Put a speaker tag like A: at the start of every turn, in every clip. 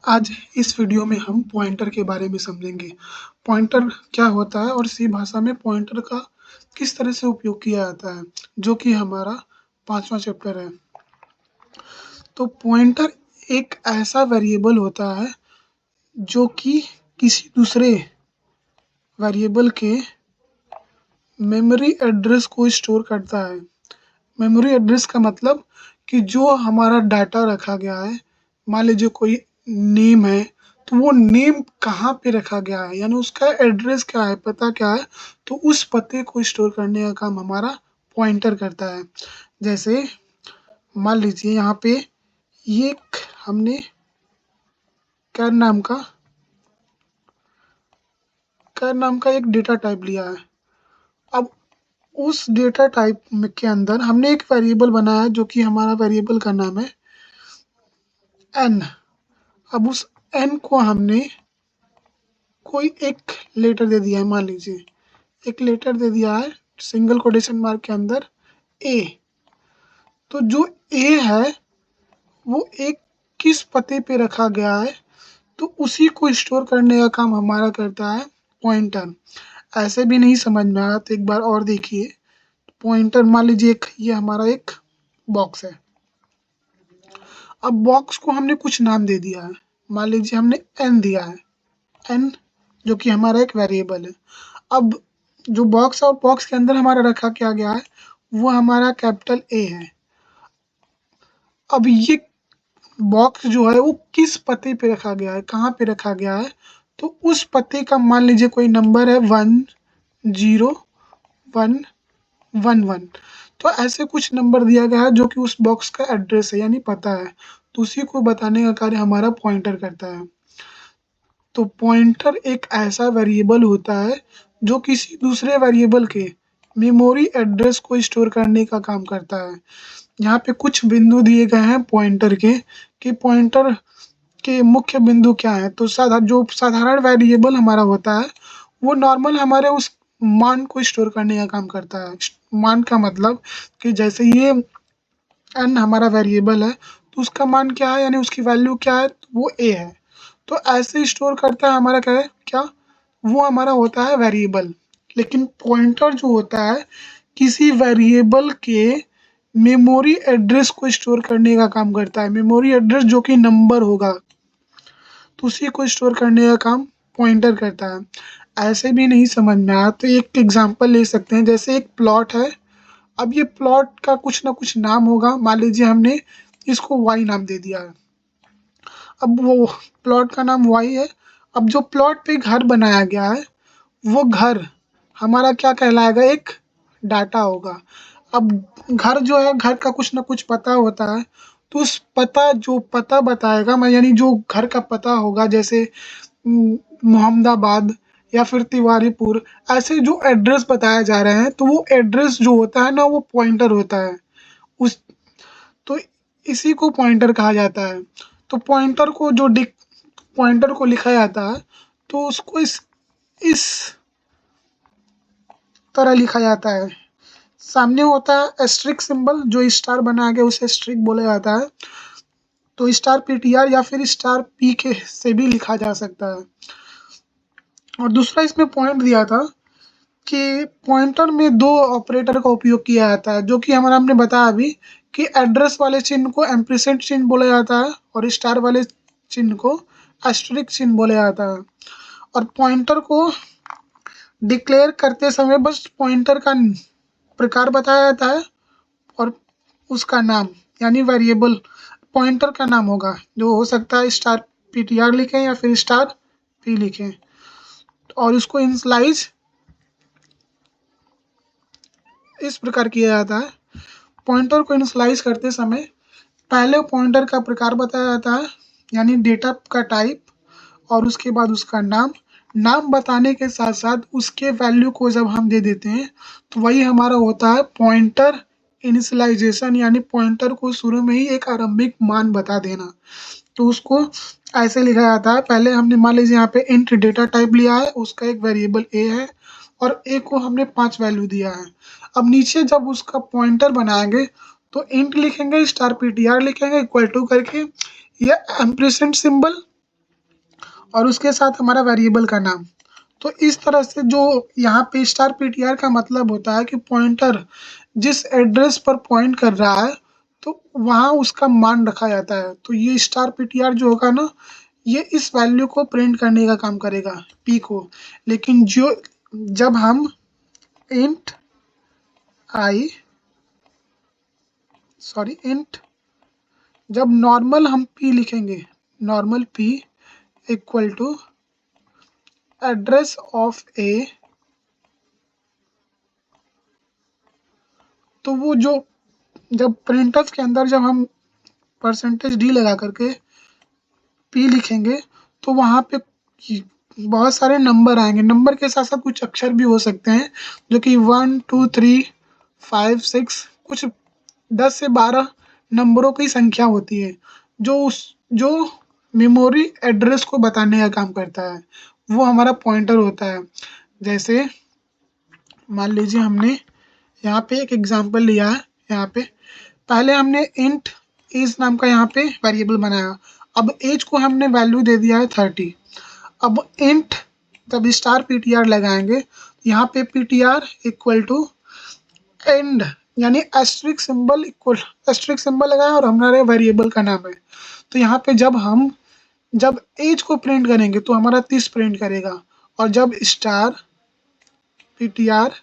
A: आज इस वीडियो में हम पॉइंटर के बारे में समझेंगे। पॉइंटर क्या होता है और सी भाषा में पॉइंटर का किस तरह से उपयोग किया जाता है, जो कि हमारा 5वां चैप्टर है। तो पॉइंटर एक ऐसा वेरिएबल होता है जो कि किसी दूसरे वेरिएबल के मेमोरी एड्रेस को स्टोर करता है। मेमोरी एड्रेस का मतलब कि जो हमारा डाटा रखा गया है, मान लीजिए कोई नेम है, तो वो नेम कहाँ पे रखा गया है, यानी उसका एड्रेस क्या है, पता क्या है, तो उस पते को स्टोर करने का काम हमारा पॉइंटर करता है। जैसे मान लीजिए यहाँ पे ये हमने कैर नाम का एक डेटा टाइप लिया है। अब उस डेटा टाइप में के अंदर हमने एक वेरिएबल बनाया है, जो कि हमारा वेरिएबल का नाम है n। अब उस n को हमने कोई एक लेटर दे दिया है, मान लीजिए एक लेटर दे दिया है सिंगल कोटेशन मार्क के अंदर a। तो जो a है वो एक किस पते पे रखा गया है, तो उसी को स्टोर करने का काम हमारा करता है पॉइंटर। ऐसे भी नहीं समझ में आया तो एक बार और देखिए। पॉइंटर मान लीजिए ये हमारा एक बॉक्स है। अब बॉक्स को हमने कुछ नाम दे दिया है, मान लीजिए हमने n दिया है, n जो कि हमारा एक वेरिएबल है। अब जो बॉक्स है और बॉक्स के अंदर हमारा रखा क्या गया है, वो हमारा कैपिटल A है। अब ये बॉक्स जो है वो किस पते पे रखा गया है, कहाँ पे रखा गया है, तो उस पते का मान लीजिए कोई नंबर है 10111। तो ऐसे कुछ नंबर दिया गया है जो कि उस बॉक्स का एड्रेस है, यानी पता है। तो उसी को बताने का कार्य हमारा पॉइंटर करता है। तो पॉइंटर एक ऐसा वेरिएबल होता है जो किसी दूसरे वेरिएबल के मेमोरी एड्रेस को स्टोर करने का काम करता है। यहाँ पे कुछ बिंदु दिए गए हैं पॉइंटर के, कि पॉइंटर के मुख्य बिंदु क्या है। तो जो साधारण वेरिएबल हमारा होता है वो नॉर्मल हमारे उस मान को स्टोर करने का काम करता है। मान का मतलब कि जैसे ये n हमारा वेरिएबल है, तो उसका मान क्या है, यानी उसकी वैल्यू क्या है, तो वो a है। तो ऐसे स्टोर करता है हमारा क्या है, वो हमारा होता है वेरिएबल। लेकिन पॉइंटर जो होता है किसी वेरिएबल के मेमोरी एड्रेस को स्टोर करने का काम करता है। मेमोरी एड्रेस जो कि नंबर होगा, तो उसी को स्टोर करने का काम पॉइंटर करता है। ऐसे भी नहीं समझ में आया तो एक एग्जांपल ले सकते हैं। जैसे एक प्लॉट है, अब ये प्लॉट का कुछ ना कुछ नाम होगा, मान लीजिए हमने इसको y नाम दे दिया है। अब वो प्लॉट का नाम y है। अब जो प्लॉट पे घर बनाया गया है, वो घर हमारा क्या कहलाएगा, एक डाटा होगा। अब घर जो है, घर का कुछ ना कुछ पता होता है, तो उस जो पता बताएगा, मैं यानी जो घर का पता होगा, जैसे मोहम्मदाबाद या फिर तिवारीपुर, ऐसे जो एड्रेस बताए जा रहे हैं, तो वो एड्रेस जो होता है ना, वो पॉइंटर होता है उस। तो इसी को पॉइंटर कहा जाता है। तो पॉइंटर को लिखा जाता है, तो उसको इस तरह लिखा जाता है। सामने होता है एस्ट्रिक सिंबल, जो स्टार बना के उसे स्ट्रिक बोला जाता है। तो स्टार पीटीआर या फिर स्टार पी के से भी लिखा जा सकता है। और दूसरा इसमें पॉइंट दिया था कि पॉइंटर में दो ऑपरेटर का उपयोग किया जाता है, जो कि हमारा हमने बताया अभी कि एड्रेस वाले चिन्ह को एम्परसेंड चिन्ह बोला जाता है और स्टार वाले चिन्ह को एस्टेरिस्क चिन्ह बोला जाता है। और पॉइंटर को डिक्लेयर करते समय बस पॉइंटर का प्रकार बताया जाता है और उसका नाम, यानी वेरिएबल पॉइंटर का नाम होगा, जो हो सकता है स्टार पीटीआर लिखें या फिर स्टार पी लिखें। और उसको इनिशियलाइज इस प्रकार किया जाता है। पॉइंटर को इनिशियलाइज करते समय पहले पॉइंटर का प्रकार बताया जाता है, यानी डेटा का टाइप, और उसके बाद उसका नाम बताने के साथ साथ उसके वैल्यू को जब हम दे देते हैं, तो वही हमारा होता है पॉइंटर इनिशियलाइजेशन, यानी पॉइंटर को शुरू में ही एक आरंभिक मान बता देना। तो उसको ऐसे लिखा जाता है, पहले हमने मान लीजिए यहाँ पे इंट डेटा टाइप लिया है, उसका एक वेरिएबल a है और a को हमने 5 वैल्यू दिया है। अब नीचे जब उसका पॉइंटर बनाएंगे, तो इंट लिखेंगे, स्टार पीटीआर लिखेंगे इक्वल टू करके, या एम्परसेंड सिंबल और उसके साथ हमारा वेरिएबल का नाम। तो इस तरह से जो यहाँ पे स्टार पीटीआर का मतलब होता है कि पॉइंटर जिस एड्रेस पर पॉइंट कर रहा है तो वहाँ उसका मान रखा जाता है। तो ये स्टार पीटीआर जो होगा ना, ये इस वैल्यू को प्रिंट करने का काम करेगा, पी को। लेकिन जो जब हम इंट आई इंट जब नॉर्मल हम पी लिखेंगे, normal P equal to address of A, तो वो जो जब प्रिंटफ के अंदर जब हम परसेंटेज डी लगा करके पी लिखेंगे तो वहाँ पे बहुत सारे नंबर आएंगे। नंबर के साथ साथ कुछ अक्षर भी हो सकते हैं जो कि 1 2 3 5 6 कुछ 10 से 12 नंबरों की संख्या होती है जो मेमोरी एड्रेस को बताने का काम करता है, वो हमारा पॉइंटर होता है। जैसे मान लीजिए हमने यहाँ पे एक एग्जांपल लिया है। यहाँ पे पहले हमने इंट एज नाम का यहाँ पे वेरिएबल बनाया। अब एज को हमने वैल्यू दे दिया है 30। अब इंट जब स्टार पीटीआर लगाएंगे, यहाँ पे पीटीआर इक्वल टू एंड, यानी asterisk symbol equal, asterisk symbol लगाया और हमारे वेरिएबल का नाम है। तो यहाँ पे जब एज को प्रिंट करेंगे तो हमारा 30 प्रिंट करेगा, और जब स्टार पीटीआर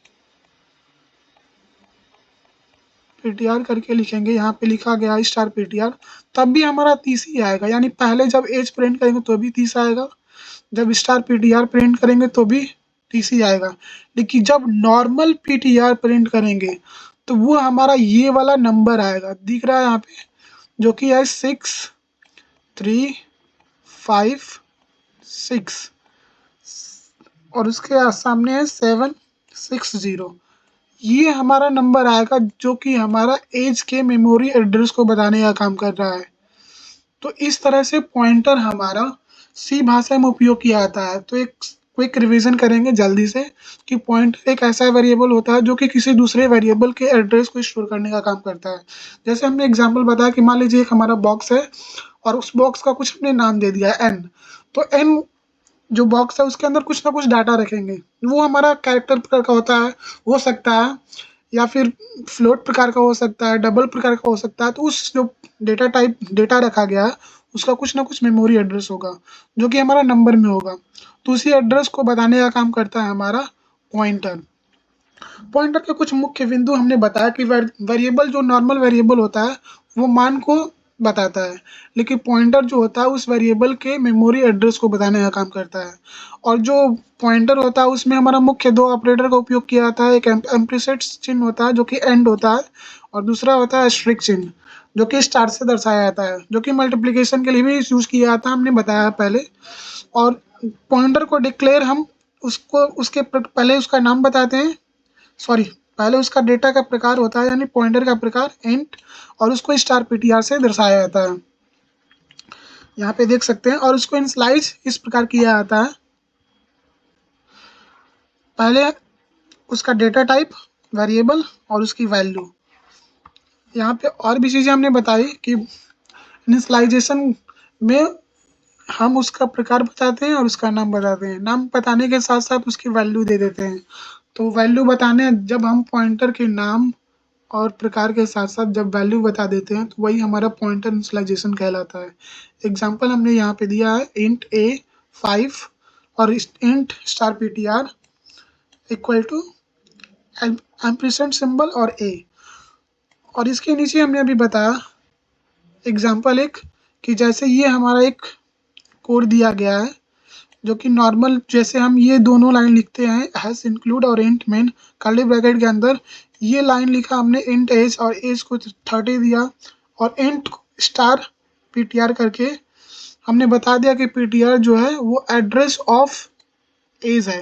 A: करके लिखेंगे, यहाँ पे लिखा गया है स्टार पीटीआर, तब भी हमारा 30 ही आएगा। यानी पहले जब एज प्रिंट करेंगे तो भी 30 आएगा, जब स्टार पीटीआर प्रिंट करेंगे तो भी 30 ही आएगा। लेकिन जब नॉर्मल पीटीआर प्रिंट करेंगे तो वो हमारा ये वाला नंबर आएगा, दिख रहा है यहाँ पे, जो कि है 6 3 5 6, और उसके सामने है 7 6 0। ये हमारा नंबर आएगा जो कि हमारा एज के मेमोरी एड्रेस को बताने का काम कर रहा है। तो इस तरह से पॉइंटर हमारा सी भाषा में उपयोग किया जाता है। तो एक क्विक रिवीजन करेंगे जल्दी से कि पॉइंटर एक ऐसा वेरिएबल होता है जो कि किसी दूसरे वेरिएबल के एड्रेस को स्टोर करने का काम करता है। जैसे हमने एग्जांपल बताया कि मान लीजिए एक हमारा बॉक्स है और उस बॉक्स का कुछ हमने नाम दे दिया है एन। तो एन जो बॉक्स है उसके अंदर कुछ ना कुछ डाटा रखेंगे, वो हमारा कैरेक्टर प्रकार का होता है, हो सकता है, या फिर फ्लोट प्रकार का हो सकता है, डबल प्रकार का हो सकता है। तो उस जो डेटा टाइप डेटा रखा गया है उसका कुछ ना कुछ मेमोरी एड्रेस होगा जो कि हमारा नंबर में होगा। तो उसी एड्रेस को बताने का काम करता है हमारा पॉइंटर। पॉइंटर के कुछ मुख्य बिंदु हमने बताया कि वेरिएबल जो नॉर्मल वेरिएबल होता है वो मान को बताता है, लेकिन पॉइंटर जो होता है उस वेरिएबल के मेमोरी एड्रेस को बताने का काम करता है। और जो पॉइंटर होता है उसमें हमारा मुख्य दो ऑपरेटर का उपयोग किया जाता है। एक एम्पलीसेट चिन्ह होता है जो कि एंड होता है, और दूसरा होता है एस्टेरिस्क चिन्ह जो कि स्टार से दर्शाया जाता है, जो कि मल्टीप्लिकेशन के लिए भी यूज किया जाता है, हमने बताया पहले। और पॉइंटर को डिक्लेयर हम उसको उसके पहले उसका नाम बताते हैं, सॉरी, पहले उसका डेटा का प्रकार होता है यानी पॉइंटर का प्रकार इंट, और उसको स्टार पीटीआर से दर्शाया जाता है, यहाँ पे देख सकते हैं। और उसको इनिशियलाइज इस प्रकार किया जाता है, पहले उसका डेटा टाइप, वेरिएबल और उसकी वैल्यू। यहाँ पे और भी चीज़ें हमने बताई कि इनिशियलाइजेशन में हम उसका प्रकार बताते हैं और उसका नाम बताते हैं। नाम बताने के साथ साथ उसकी वैल्यू दे देते हैं। तो वैल्यू बताने जब हम पॉइंटर के नाम और प्रकार के साथ साथ जब वैल्यू बता देते हैं तो वही हमारा पॉइंटर इनिशियलाइजेशन कहलाता है। एग्जांपल हमने यहाँ पे दिया है इंट ए 5 और int star PTR equal to ampersand symbol और ए। और इसके नीचे हमने अभी बताया एग्जांपल एक कि जैसे ये हमारा एक कोड दिया गया है जो कि नॉर्मल, जैसे हम ये दोनों लाइन लिखते हैं हैश इंक्लूड और इंट मेन कर्ली ब्रैकेट के अंदर, ये लाइन लिखा हमने इंट एज और एज को 30 दिया, और इंट स्टार पीटीआर करके हमने बता दिया कि पीटीआर जो है वो एड्रेस ऑफ एज है।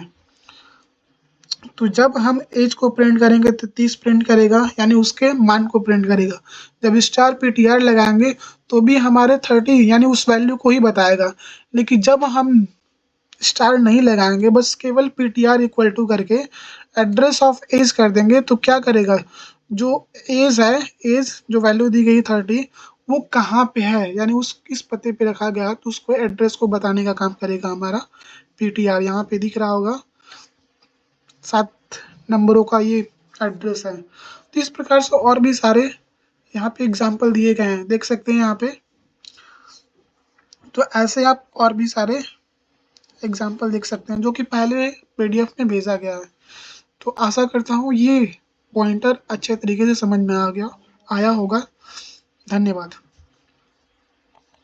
A: तो जब हम एज को प्रिंट करेंगे तो 30 प्रिंट करेगा, यानी उसके मान को प्रिंट करेगा। जब स्टार पीटीआर लगाएंगे तो भी हमारे 30 यानी उस वैल्यू को ही बताएगा। लेकिन जब हम स्टार नहीं लगाएंगे, बस केवल पीटीआर इक्वल टू करके एड्रेस ऑफ एज कर देंगे, तो क्या करेगा, जो एज है, एज जो वैल्यू दी गई 30, वो कहाँ पे है, यानी उस किस पते पे रखा गया है, तो उसको एड्रेस को बताने का काम करेगा हमारा पीटीआर। यहाँ पे दिख रहा होगा 7 नंबरों का ये एड्रेस है। तो इस प्रकार से और भी सारे यहाँ पे एग्जाम्पल दिए गए हैं, देख सकते हैं यहाँ पे। तो ऐसे आप और भी सारे एग्जाम्पल देख सकते हैं जो कि पहले पीडीएफ में भेजा गया है। तो आशा करता हूँ ये पॉइंटर अच्छे तरीके से समझ में आ गया आया होगा। धन्यवाद।